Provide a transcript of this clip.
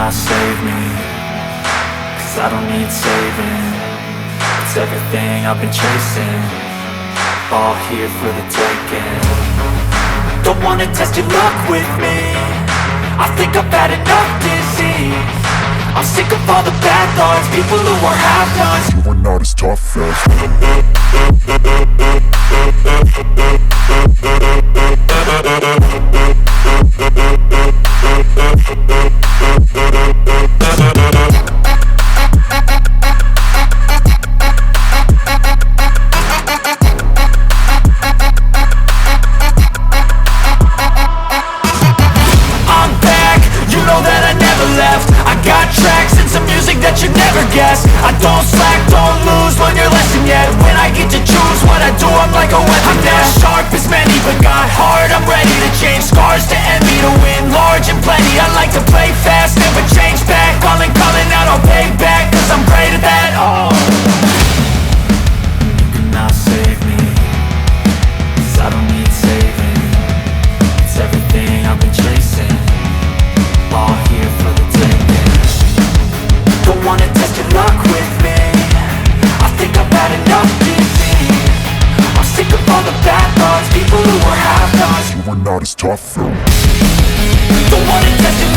cannot save me, 'cause I don't need saving. It's everything I've been chasing, all here for the taking. Don't wanna test your luck with me, I think I've had enough disease. I'm sick of all the bad thoughts, people who are half-nots. You are not as tough as I don't slack, don't lose, learn your lesson yet. When I get to choose what I do, I'm like a weapon. I'm not sharp as many, but got heart. I'm ready to change scars to envy, to win large and plenty. I like to play fast, never change back. Calling out, I'll pay back, 'cause I'm great at that. Oh, you cannot save me, 'cause I don't need saving. It's everything I've been chasing, all here for the taking. Don't wanna test your luck with me, I think I've had enough disease. I'm sick of all the bad thoughts, people who are half-nots. You are not as tough though. Don't wanna test your